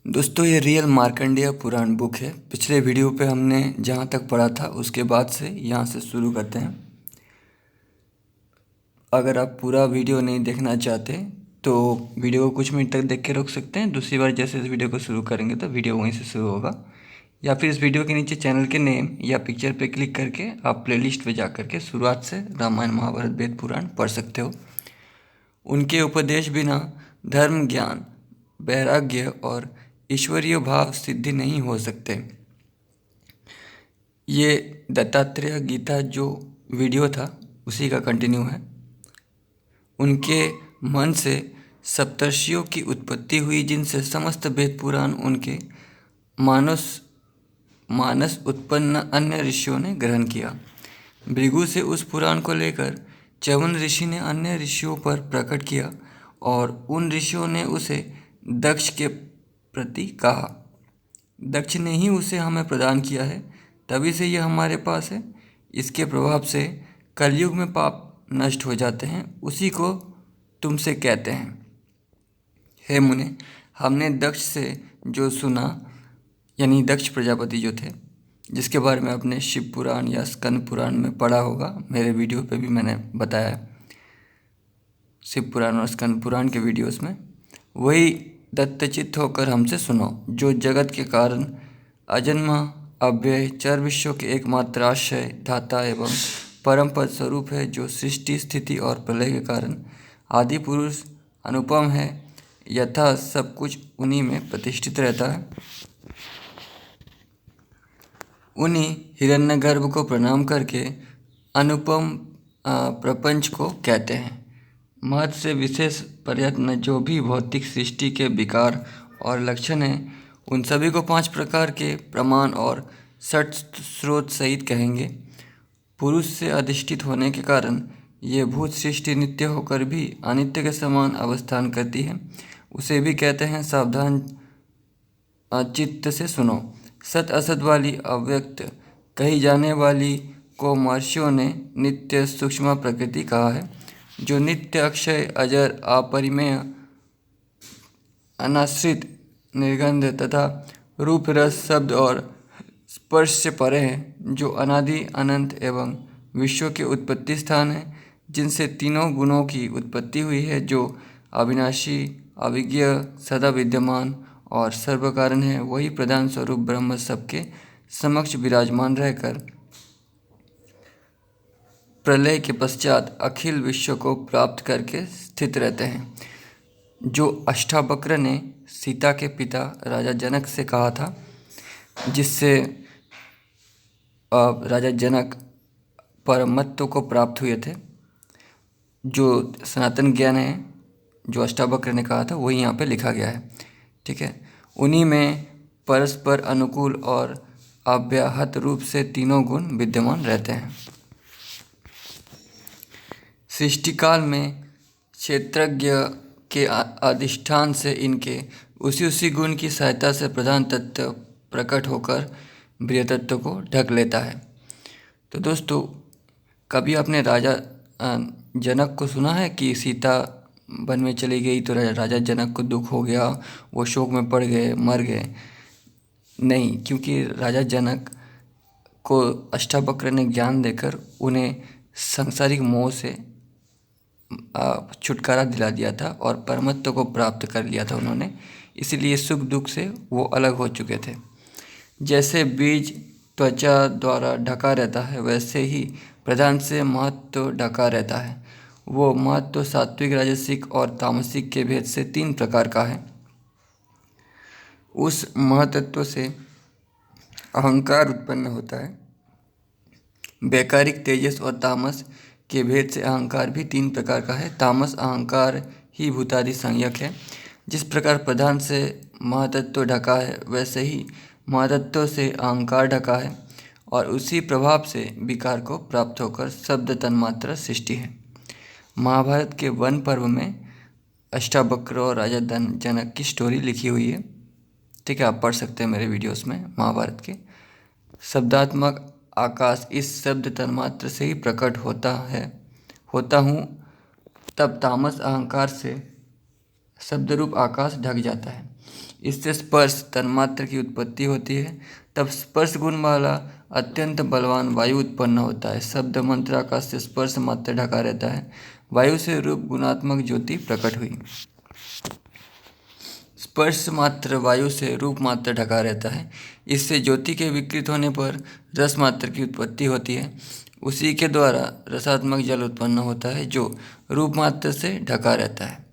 दोस्तों ये रियल मार्कंडेय पुराण बुक है। पिछले वीडियो पे हमने जहाँ तक पढ़ा था उसके बाद से यहाँ से शुरू करते हैं। अगर आप पूरा वीडियो नहीं देखना चाहते तो वीडियो को कुछ मिनट तक देख के रोक सकते हैं। दूसरी बार जैसे इस वीडियो को शुरू करेंगे तो वीडियो वहीं से शुरू होगा, या फिर इस वीडियो के नीचे चैनल के नेम या पिक्चर पे क्लिक करके आप प्लेलिस्ट पे जा करके शुरुआत से रामायण महाभारत वेद पुराण पढ़ सकते हो। उनके उपदेश बिना धर्म ज्ञान वैराग्य और ईश्वरीय भाव सिद्धि नहीं हो सकते। ये दत्तात्रेय गीता जो वीडियो था उसी का कंटिन्यू है। उनके मन से सप्तर्षियों की उत्पत्ति हुई, जिनसे समस्त वेद पुराण उनके मानस मानस उत्पन्न अन्य ऋषियों ने ग्रहण किया। भृगु से उस पुराण को लेकर च्यवन ऋषि ने अन्य ऋषियों पर प्रकट किया और उन ऋषियों ने उसे दक्ष के प्रति कहा। दक्ष ने ही उसे हमें प्रदान किया है, तभी से यह हमारे पास है। इसके प्रभाव से कलयुग में पाप नष्ट हो जाते हैं, उसी को तुमसे कहते हैं। हे मुने, हमने दक्ष से जो सुना, यानी दक्ष प्रजापति जो थे, जिसके बारे में आपने शिव पुराण या स्कंद पुराण में पढ़ा होगा, मेरे वीडियो पे भी मैंने बताया शिव पुराण और स्कंद पुराण के वीडियोस में, वही दत्तचित्त होकर हमसे सुनो, जो जगत के कारण अजन्मा अव्यय चर विश्व के एकमात्र आश्रय धाता एवं परम पद स्वरूप है, जो सृष्टि स्थिति और प्रलय के कारण आदि पुरुष अनुपम है, यथा सब कुछ उन्हीं में प्रतिष्ठित रहता है। उन्हीं हिरण्यगर्भ को प्रणाम करके अनुपम प्रपंच को कहते हैं। महत् से विशेष प्रयत्न जो भी भौतिक सृष्टि के विकार और लक्षण हैं, उन सभी को 5 प्रकार के प्रमाण और 6 स्रोत सहित कहेंगे। पुरुष से अधिष्ठित होने के कारण ये भूत सृष्टि नित्य होकर भी अनित्य के समान अवस्थान करती है, उसे भी कहते हैं। सावधान चित्त से सुनो। सत असत वाली अव्यक्त कही जाने वाली को महर्षियों ने नित्य सूक्ष्म प्रकृति कहा है, जो नित्य अक्षय अजर अपरिमेय अनाश्रित निर्गंध तथा रूप रस शब्द और स्पर्श से परे है, जो अनादि अनंत एवं विश्व के उत्पत्ति स्थान है, जिनसे तीनों गुणों की उत्पत्ति हुई है, जो अविनाशी अविज्ञ सदा विद्यमान और सर्व कारण है। वही प्रधान स्वरूप ब्रह्म सबके समक्ष विराजमान रहकर प्रलय के पश्चात अखिल विश्व को प्राप्त करके स्थित रहते हैं। जो अष्टावक्र ने सीता के पिता राजा जनक से कहा था, जिससे राजा जनक परमत्व को प्राप्त हुए थे, जो सनातन ज्ञान है, जो अष्टावक्र ने कहा था, वही यहाँ पे लिखा गया है। ठीक है, उन्हीं में परस्पर अनुकूल और अव्याहत रूप से तीनों गुण विद्यमान रहते हैं। सृष्टिकाल में क्षेत्रज्ञ के अधिष्ठान से इनके उसी गुण की सहायता से प्रधान तत्व प्रकट होकर बृहत तत्व को ढक लेता है। तो दोस्तों, कभी आपने राजा जनक को सुना है कि सीता वन में चली गई तो राजा जनक को दुख हो गया, वो शोक में पड़ गए, मर गए? नहीं, क्योंकि राजा जनक को अष्टावक्र ने ज्ञान देकर उन्हें सांसारिक मोह से छुटकारा दिला दिया था और परमत्व को प्राप्त कर लिया था उन्होंने, इसीलिए सुख दुख से वो अलग हो चुके थे। जैसे बीज त्वचा द्वारा ढका रहता है, वैसे ही प्रधान से महत्व ढका रहता है। वो महत्व सात्विक राजसिक और तामसिक के भेद से 3 प्रकार का है। उस महतत्व से अहंकार उत्पन्न होता है। वैकारिक तेजस और तामस के भेद से अहंकार भी 3 प्रकार का है। तामस अहंकार ही भूतादि संज्ञक है। जिस प्रकार प्रधान से महतत्व ढका है, वैसे ही महतत्व से अहंकार ढका है और उसी प्रभाव से विकार को प्राप्त होकर शब्द तन्मात्र सृष्टि है। महाभारत के वन पर्व में अष्टावक्र और राजा जनक की स्टोरी लिखी हुई है। ठीक है, आप पढ़ सकते हैं मेरे वीडियोस में महाभारत के। शब्दात्मक आकाश इस शब्द तन्मात्र से ही प्रकट होता हूँ, तब तामस अहंकार से शब्दरूप आकाश ढक जाता है। इससे स्पर्श तन्मात्र की उत्पत्ति होती है। तब स्पर्श गुण वाला अत्यंत बलवान वायु उत्पन्न होता है। शब्द मंत्र आकाश से स्पर्श मात्र ढका रहता है। वायु से रूप गुणात्मक ज्योति प्रकट हुई। स्पर्श मात्र वायु से रूप मात्र ढका रहता है। इससे ज्योति के विकृत होने पर रस मात्र की उत्पत्ति होती है। उसी के द्वारा रसात्मक जल उत्पन्न होता है जो रूप मात्र से ढका रहता है।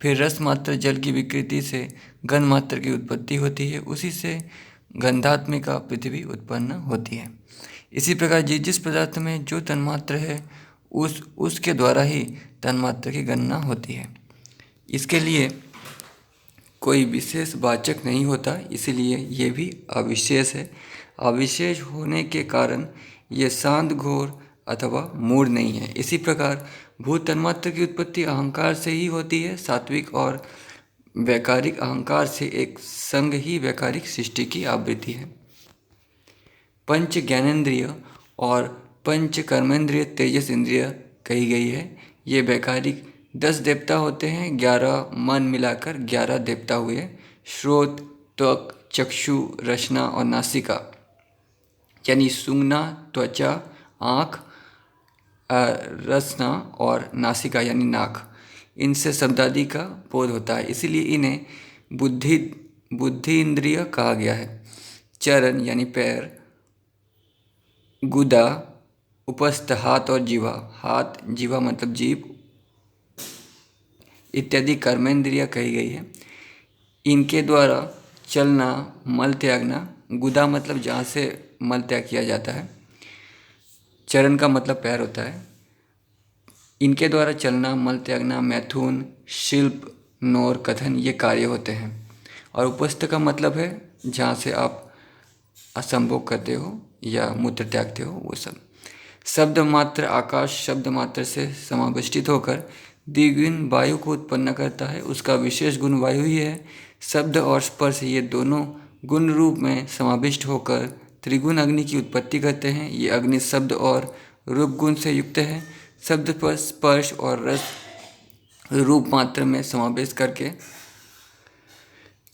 फिर रस मात्र जल की विकृति से गंध मात्र की उत्पत्ति होती है। उसी से गंधात्मिका पृथ्वी उत्पन्न होती है। इसी प्रकार जिस जिस पदार्थ में जो तन्मात्र है उसके द्वारा ही तन्मात्र की गणना होती है। इसके लिए कोई विशेष वाचक नहीं होता, इसलिए ये भी अविशेष है। अविशेष होने के कारण ये शांत घोर अथवा मूढ़ नहीं है। इसी प्रकार भूत तन्मात्र की उत्पत्ति अहंकार से ही होती है। सात्विक और वैकारिक अहंकार से एक संग ही वैकारिक सृष्टि की आवृत्ति है। पंच ज्ञानेंद्रिय और पंच कर्मेंद्रिय तेजस इंद्रिय कही गई है। ये वैकारिक 10 देवता होते हैं। 11 मन मिलाकर 11 देवता हुए। श्रोत, त्वक, चक्षु, रसना और नासिका, यानी सूंघना, त्वचा, आँख, रसना और नासिका यानी नाक, इनसे शब्दादि का बोध होता है। इसीलिए इन्हें बुद्धि इंद्रिय कहा गया है। चरण यानी पैर, गुदा, उपस्थ हाथ और जीवा, हाथ जीवा मतलब जीभ इत्यादि कर्मेंद्रिय कही गई है। इनके द्वारा चलना, मल त्यागना, गुदा मतलब जहाँ से मल त्याग किया जाता है, चरण का मतलब पैर होता है। इनके द्वारा चलना, मल त्यागना, मैथुन, शिल्प, नौर, कथन ये कार्य होते हैं। और उपस्थ का मतलब है जहाँ से आप असंभोग करते हो या मूत्र त्यागते हो, वो सब। शब्द मात्र आकाश शब्द मात्र से समाविष्टित होकर द्विगुण वायु को उत्पन्न करता है। उसका विशेष गुण वायु ही है। शब्द और स्पर्श ये दोनों गुण रूप में समाविष्ट होकर त्रिगुण अग्नि की उत्पत्ति करते हैं। ये अग्नि शब्द और रूप गुण से युक्त है। शब्द पर स्पर्श और रस रूप मात्र में समावेश करके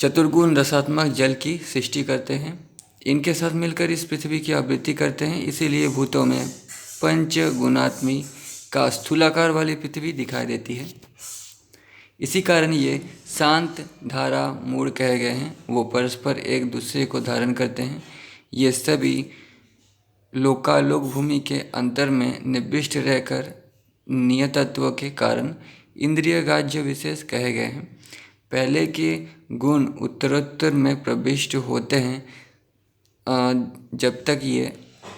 चतुर्गुण रसात्मक जल की सृष्टि करते हैं। इनके साथ मिलकर इस पृथ्वी की आवृत्ति करते हैं। इसीलिए भूतों में पंच गुणात्मी का स्थूलाकार वाली पृथ्वी दिखाई देती है। इसी कारण ये शांत, धारा, मूढ़ कहे गए हैं। वो परस्पर एक दूसरे को धारण करते हैं। ये सभी लोकालोक भूमि के अंतर में निविष्ट रहकर नियतत्व के कारण इंद्रिय ग्राह्य विशेष कहे गए हैं। पहले के गुण उत्तरोत्तर में प्रविष्ट होते हैं। जब तक ये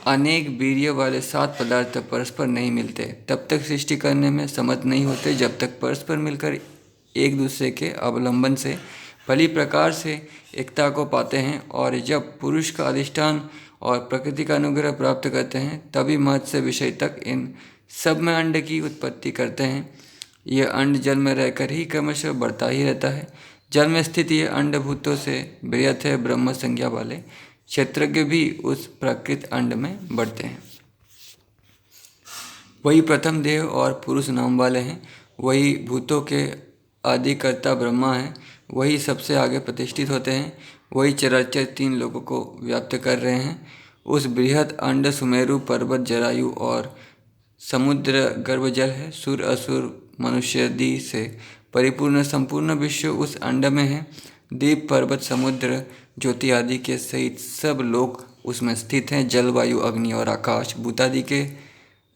अनेक वीर्य वाले 7 पदार्थ परस्पर नहीं मिलते तब तक सृष्टि करने में समर्थ नहीं होते। जब तक परस्पर मिलकर एक दूसरे के अवलंबन से भली प्रकार से एकता को पाते हैं और जब पुरुष का अधिष्ठान और प्रकृति का अनुग्रह प्राप्त करते हैं तभी महत् से विषय तक इन सब में अंड की उत्पत्ति करते हैं। यह अंड जल में रहकर ही क्रमशः बढ़ता ही रहता है। जल में स्थित ये अंड भूतों से बृहत है। ब्रह्म संज्ञा वाले क्षेत्रज्ञ भी उस प्रकृत अंड में बढ़ते हैं। वही प्रथम देह और पुरुष नाम वाले हैं। वही भूतों के आदिकर्ता ब्रह्मा हैं। वही सबसे आगे प्रतिष्ठित होते हैं। वही चराचर 3 लोगों को व्याप्त कर रहे हैं। उस बृहत अंड सुमेरु पर्वत, जरायु और समुद्र गर्भ जल है। सुर, असुर, मनुष्यादि से परिपूर्ण संपूर्ण विश्व उस अंड में है। द्वीप, पर्वत, समुद्र, ज्योति आदि के सहित सब लोग उसमें स्थित हैं। जल, वायु, अग्नि और आकाश भूतादि के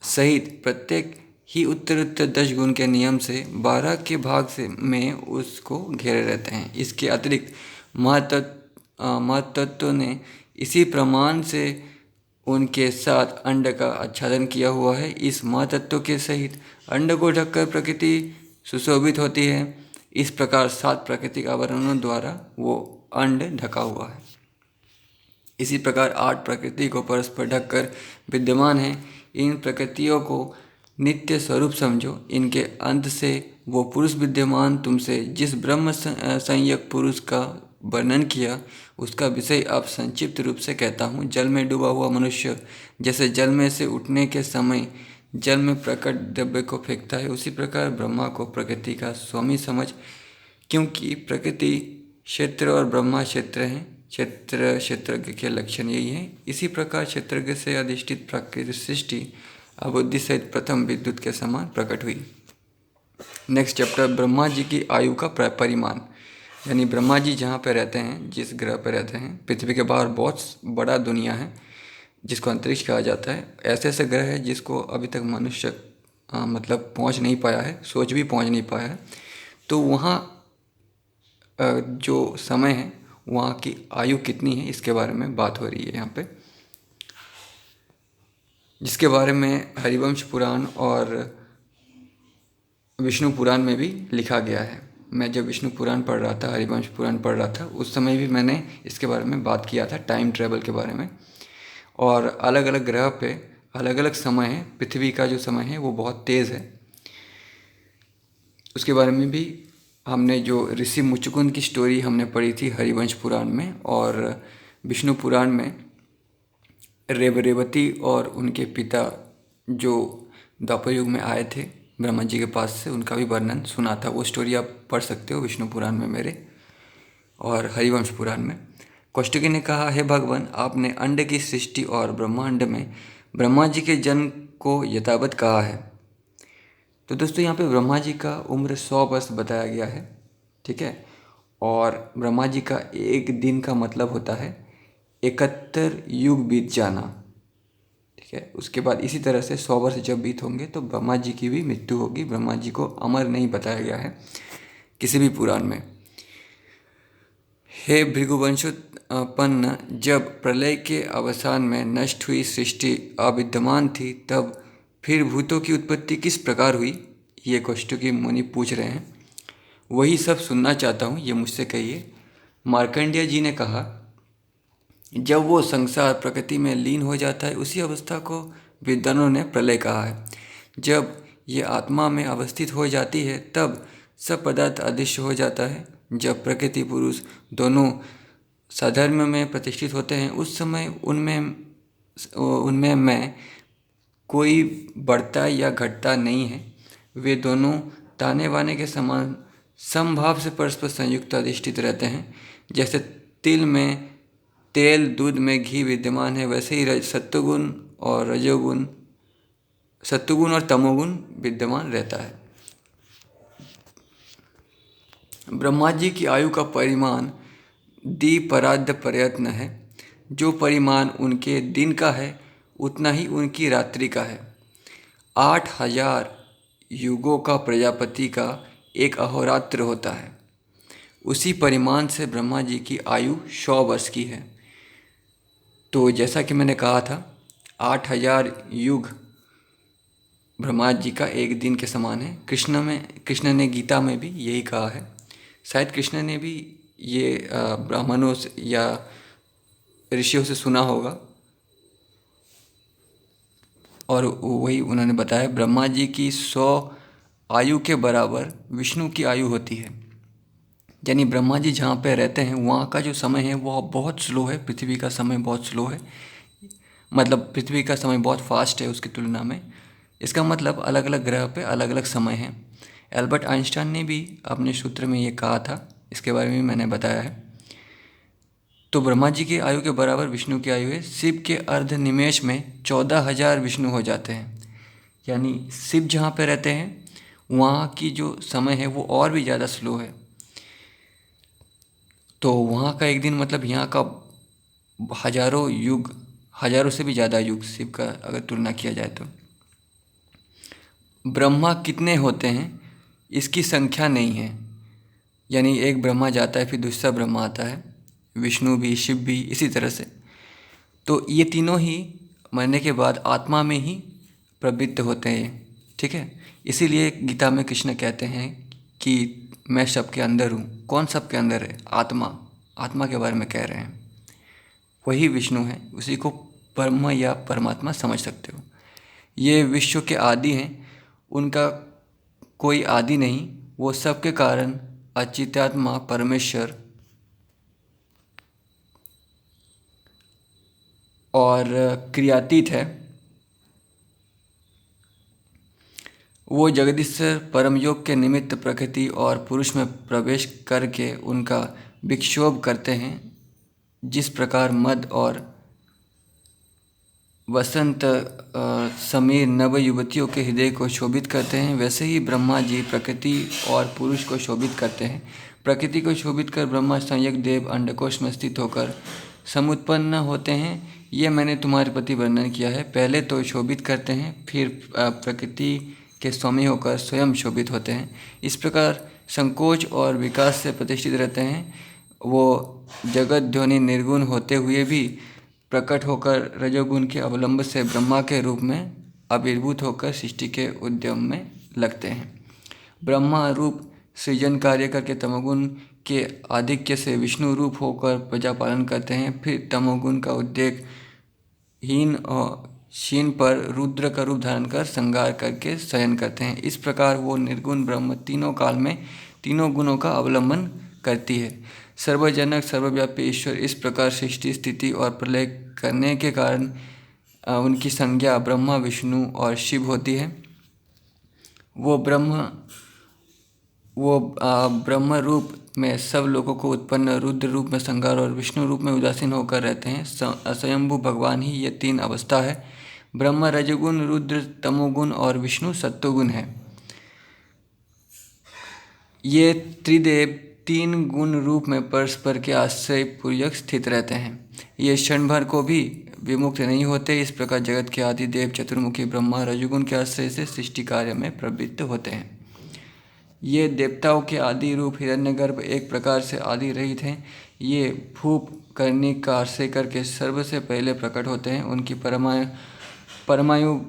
सहित प्रत्येक ही उत्तर 10 गुण के नियम से 12 के भाग से में उसको घेरे रहते हैं। इसके अतिरिक्त महतत्व ने इसी प्रमाण से उनके साथ अंड का आच्छादन किया हुआ है। इस महातत्व के सहित अंड को ढककर प्रकृति सुशोभित होती है। इस प्रकार 7 प्राकृतिक आवरणों द्वारा वो अंड ढका हुआ है। इसी प्रकार 8 प्रकृति को परस्पर ढककर विद्यमान है। इन प्रकृतियों को नित्य स्वरूप समझो। इनके अंत से वो पुरुष विद्यमान तुमसे जिस ब्रह्म संज्ञक पुरुष का वर्णन किया उसका विषय अब संक्षिप्त रूप से कहता हूँ। जल में डूबा हुआ मनुष्य जैसे जल में से उठने के समय जल में प्रकट द्रव्य को फेंकता है, उसी प्रकार ब्रह्मा को प्रकृति का स्वामी समझ, क्योंकि प्रकृति क्षेत्र और ब्रह्मा क्षेत्र हैं। क्षेत्रज्ञ के लक्षण यही हैं। इसी प्रकार क्षेत्रज्ञ से अधिष्ठित प्राकृतिक सृष्टि अबुद्धि सहित प्रथम विद्युत के समान प्रकट हुई। नेक्स्ट चैप्टर, ब्रह्मा जी की आयु का परिमाण। यानी ब्रह्मा जी जहाँ पे रहते हैं, जिस ग्रह पे रहते हैं, पृथ्वी के बाहर बहुत बड़ा दुनिया है जिसको अंतरिक्ष कहा जाता है। ऐसे ऐसे ग्रह है जिसको अभी तक मनुष्य मतलब पहुँच नहीं पाया है, सोच भी पहुँच नहीं पाया है। तो वहाँ जो समय है, वहाँ की आयु कितनी है, इसके बारे में बात हो रही है यहाँ पे, जिसके बारे में हरिवंश पुराण और विष्णु पुराण में भी लिखा गया है। मैं जब विष्णु पुराण पढ़ रहा था, हरिवंश पुराण पढ़ रहा था, उस समय भी मैंने इसके बारे में बात किया था, टाइम ट्रेवल के बारे में। और अलग अलग ग्रह पे अलग अलग समय है। पृथ्वी का जो समय है वो बहुत तेज़ है, उसके बारे में भी हमने जो ऋषि मुचुकुंद की स्टोरी हमने पढ़ी थी हरिवंश पुराण में, और विष्णु पुराण में रेवती और उनके पिता जो द्वापर युग में आए थे ब्रह्मा जी के पास से, उनका भी वर्णन सुना था। वो स्टोरी आप पढ़ सकते हो विष्णु पुराण में मेरे, और हरिवंश पुराण में। कौष्टुकी ने कहा, हे भगवान, आपने अंड की सृष्टि और ब्रह्मांड में ब्रह्मा जी के जन्म को यथावत कहा है। तो दोस्तों यहाँ पे ब्रह्मा जी का उम्र 100 वर्ष बताया गया है, ठीक है। और ब्रह्मा जी का एक दिन का मतलब होता है 71 युग बीत जाना, ठीक है। उसके बाद इसी तरह से 100 वर्ष जब बीत होंगे तो ब्रह्मा जी की भी मृत्यु होगी। ब्रह्मा जी को अमर नहीं बताया गया है किसी भी पुराण में। हे भृगुवंशोत्पन्न, जब प्रलय के अवसान में नष्ट हुई सृष्टि अविद्यमान थी, तब फिर भूतों की उत्पत्ति किस प्रकार हुई? ये कौष्टुकी मुनि पूछ रहे हैं। वही सब सुनना चाहता हूँ, ये मुझसे कहिए। मार्कंडेय जी ने कहा, जब वो संसार प्रकृति में लीन हो जाता है, उसी अवस्था को विद्वानों ने प्रलय कहा है। जब ये आत्मा में अवस्थित हो जाती है, तब सब पदार्थ अदृश्य हो जाता है। जब प्रकृति पुरुष दोनों साधर्म में प्रतिष्ठित होते हैं, उस समय उनमें मैं कोई बढ़ता या घटता नहीं है। वे दोनों ताने बाने के समान समभाव से परस्पर संयुक्त अधिष्ठित रहते हैं। जैसे तिल में तेल, दूध में घी विद्यमान है, वैसे ही सत्वगुण और तमोगुण विद्यमान रहता है। ब्रह्मा जी की आयु का परिमाण द्विपराद्य प्रयत्न है। जो परिमाण उनके दिन का है, उतना ही उनकी रात्रि का है। 8000 युगों का प्रजापति का एक अहोरात्र होता है। उसी परिमाण से ब्रह्मा जी की आयु 100 वर्ष की है। तो जैसा कि मैंने कहा था, 8000 युग ब्रह्मा जी का एक दिन के समान है। कृष्ण ने गीता में भी यही कहा है। शायद कृष्ण ने भी ये ब्राह्मणों से या ऋषियों से सुना होगा, और वही उन्होंने बताया, ब्रह्मा जी की 100 आयु के बराबर विष्णु की आयु होती है। यानी ब्रह्मा जी जहाँ पे रहते हैं, वहाँ का जो समय है वो बहुत स्लो है। पृथ्वी का समय बहुत स्लो है, मतलब पृथ्वी का समय बहुत फास्ट है उसकी तुलना में। इसका मतलब अलग अलग ग्रह पे अलग अलग समय है। एल्बर्ट आइंस्टाइन ने भी अपने सूत्र में ये कहा था, इसके बारे में मैंने बताया है। तो ब्रह्मा जी की आयु के बराबर विष्णु की आयु है। शिव के अर्ध निमेष में 14,000 विष्णु हो जाते हैं। यानी शिव जहाँ पे रहते हैं, वहाँ की जो समय है वो और भी ज़्यादा स्लो है। तो वहाँ का एक दिन मतलब यहाँ का हजारों युग, हजारों से भी ज़्यादा युग शिव का अगर तुलना किया जाए तो। ब्रह्मा कितने होते हैं, इसकी संख्या नहीं है। यानी एक ब्रह्मा जाता है, फिर दूसरा ब्रह्मा आता है, विष्णु भी, शिव भी, इसी तरह से। तो ये तीनों ही मरने के बाद आत्मा में ही प्रवृत्त होते हैं, ठीक है। इसीलिए गीता में कृष्ण कहते हैं कि मैं सबके अंदर हूँ। कौन सबके अंदर है? आत्मा। आत्मा के बारे में कह रहे हैं। वही विष्णु है, उसी को ब्रह्म या परमात्मा समझ सकते हो। ये विश्व के आदि हैं, उनका कोई आदि नहीं। वो सबके कारण अचितात्मा परमेश्वर और क्रियातीत है। वो जगदीश्वर परम योग के निमित्त प्रकृति और पुरुष में प्रवेश करके उनका विक्षोभ करते हैं। जिस प्रकार मद और वसंत समीर नव युवतियों के हृदय को शोभित करते हैं, वैसे ही ब्रह्मा जी प्रकृति और पुरुष को शोभित करते हैं। प्रकृति को शोभित कर ब्रह्मा संयक देव अंडकोश में स्थित होकर समुत्पन्न होते हैं। ये मैंने तुम्हारे प्रति वर्णन किया है। पहले तो शोभित करते हैं, फिर प्रकृति के स्वामी होकर स्वयं शोभित होते हैं। इस प्रकार संकोच और विकास से प्रतिष्ठित रहते हैं। वो जगत ध्वनि निर्गुण होते हुए भी प्रकट होकर रजोगुण के अवलंब से ब्रह्मा के रूप में आविर्भूत होकर सृष्टि के उद्यम में लगते हैं। ब्रह्मा रूप सृजन कार्य करके तमोगुण के आधिक्य से विष्णु रूप होकर प्रजा पालन करते हैं। फिर तमोगुण का उद्रेक हीन और क्षीण पर रुद्र का रूप धारण कर संहार करके शयन करते हैं। इस प्रकार वो निर्गुण ब्रह्म तीनों काल में तीनों गुणों का अवलंबन करती है। सर्वजनक सर्वव्यापी ईश्वर इस प्रकार सृष्टि स्थिति और प्रलय करने के कारण उनकी संज्ञा ब्रह्मा विष्णु और शिव होती है। वो ब्रह्म रूप में सब लोगों को उत्पन्न, रुद्र रूप में संहार और विष्णु रूप में उदासीन होकर रहते हैं। स्वयंभू भगवान ही ये तीन अवस्था है। ब्रह्म रजोगुण, रुद्र तमोगुण और विष्णु सत्वगुण है। ये त्रिदेव तीन गुण रूप में परस्पर के आश्रय पूर्वक स्थित रहते हैं। ये क्षण भर को भी विमुक्त नहीं होते। इस प्रकार जगत के आदि देव चतुर्मुखी ब्रह्मा रजोगुण के आश्रय से सृष्टि कार्य में प्रवृत्त होते हैं। ये देवताओं के आदि रूप हिरण्यगर्भ एक प्रकार से आदि रहित हैं। ये भूप करने का आश्रय करके सर्व से पहले प्रकट होते हैं। उनकी परमायु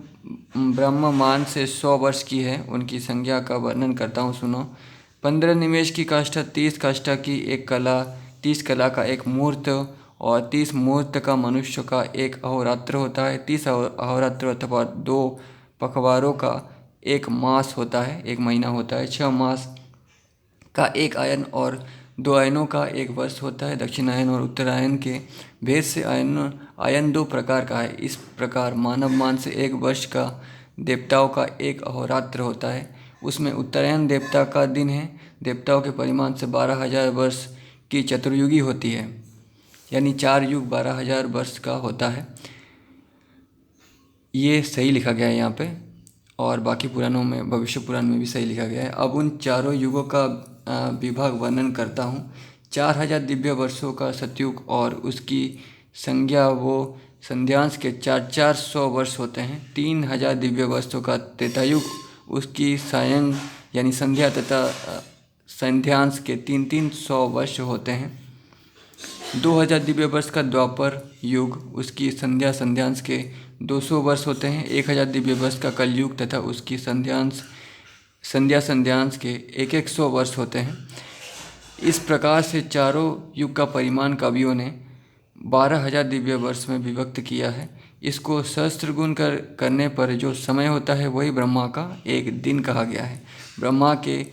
ब्रह्ममान से 100 वर्ष की है। उनकी संज्ञा का वर्णन करता हूँ, सुनो। 15 निमेष की काष्ठा, 30 काष्ठा की एक कला, 30 कला का एक मुहूर्त और 30 मुहूर्त का मनुष्य का एक अहोरात्र होता है। 30 अहोरात्र अथवा 2 पखवारों का एक मास होता है, एक महीना होता है। 6 मास का एक आयन और 2 आयनों का एक वर्ष होता है। दक्षिणायन और उत्तरायण के भेद से आयन 2 प्रकार का है। इस प्रकार मानव मान से एक वर्ष का देवताओं का एक अहोरात्र होता है। उसमें उत्तरायण देवता का दिन है। देवताओं के परिमाण से 12,000 वर्ष की चतुर्युगी होती है, यानी 4 युग 12,000 वर्ष का होता है। ये सही लिखा गया है यहाँ पे, और बाकी पुराणों में, भविष्य पुराण में भी सही लिखा गया है। अब उन चारों युगों का विभाग वर्णन करता हूँ। 4,000 दिव्य वर्षों का सतयुग और उसकी संज्ञा वो संध्यांश के 400 वर्ष होते हैं। 3,000 दिव्य वर्षों का त्रेतायुग, उसकी सायं यानी संध्या तथा संध्यांश के 300 वर्ष होते हैं। 2,000 दिव्य वर्ष का द्वापर युग, उसकी संध्या संध्यांश के 200 वर्ष होते हैं। 1,000 दिव्य वर्ष का कलयुग तथा उसकी संध्या संध्यांश के 100 वर्ष होते हैं। इस प्रकार से चारों युग का परिमाण कवियों ने 12,000 दिव्य वर्ष में विभक्त किया है। इसको सहस्त्र गुण करने पर जो समय होता है वही ब्रह्मा का एक दिन कहा गया है। ब्रह्मा के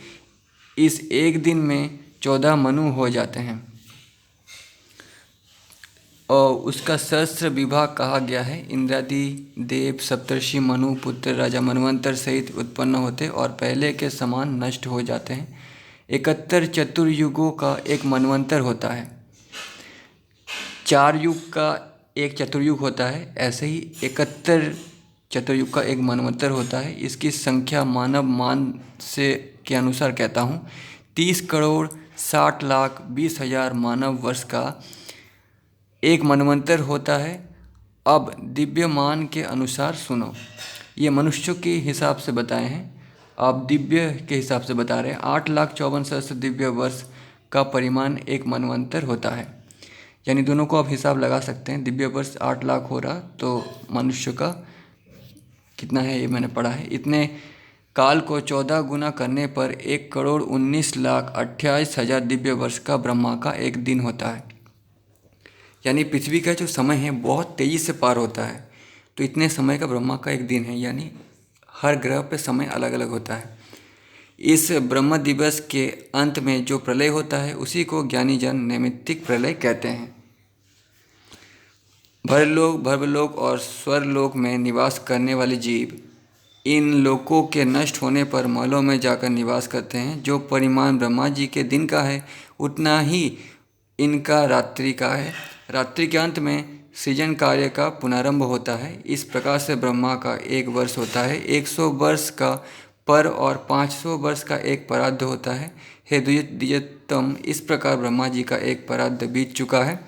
इस एक दिन में 14 मनु हो जाते हैं और उसका सहस्त्र विभाग कहा गया है। इंद्रादि देव सप्तर्षि मनु पुत्र राजा मनवंतर सहित उत्पन्न होते और पहले के समान नष्ट हो जाते हैं। 71 चतुर्युगों का एक मनवंतर होता है। 4 युग का एक चतुर्युग होता है, ऐसे ही 71 चतुर्युग का एक मनवंतर होता है। इसकी संख्या मानव मान से के अनुसार कहता हूँ, 30,60,20,000 मानव वर्ष का एक मनवंतर होता है। अब दिव्यमान के अनुसार सुनो, ये मनुष्यों के हिसाब से बताए हैं, आप दिव्य के हिसाब से बता रहे हैं। 8,54,000 दिव्य वर्ष का परिमाण एक मनवंतर होता है, यानी दोनों को आप हिसाब लगा सकते हैं। दिव्य वर्ष 8 लाख हो रहा तो मनुष्य का कितना है ये मैंने पढ़ा है। इतने काल को 14 गुना करने पर 1,19,28,000 दिव्य वर्ष का ब्रह्मा का एक दिन होता है। यानी पृथ्वी का जो समय है बहुत तेज़ी से पार होता है, तो इतने समय का ब्रह्मा का एक दिन है। यानी हर ग्रह पे समय अलग अलग होता है। इस ब्रह्म दिवस के अंत में जो प्रलय होता है उसी को ज्ञानी जन नैमित्तिक प्रलय कहते हैं। भरलोक, भर्वलोक और स्वर्लोक में निवास करने वाले जीव इन लोकों के नष्ट होने पर महलों में जाकर निवास करते हैं। जो परिमाण ब्रह्मा जी के दिन का है उतना ही इनका रात्रि का है। रात्रि के अंत में सृजन कार्य का पुनरारंभ होता है। इस प्रकार से ब्रह्मा का एक वर्ष होता है, 100 वर्ष का पर और 500 वर्ष का एक परार्ध होता है। हे द्विजतम, इस प्रकार ब्रह्मा जी का एक परार्ध बीत चुका है।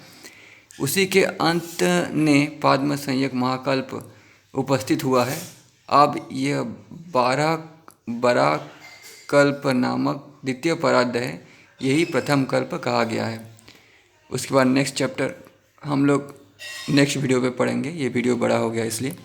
उसी के अंत ने पाद्म संयक महाकल्प उपस्थित हुआ है। अब यह 12 बड़ा कल्प नामक द्वितीय परार्ध है, यही प्रथम कल्प कहा गया है। उसके बाद नेक्स्ट चैप्टर हम लोग नेक्स्ट वीडियो पे पढ़ेंगे। ये वीडियो बड़ा हो गया इसलिए।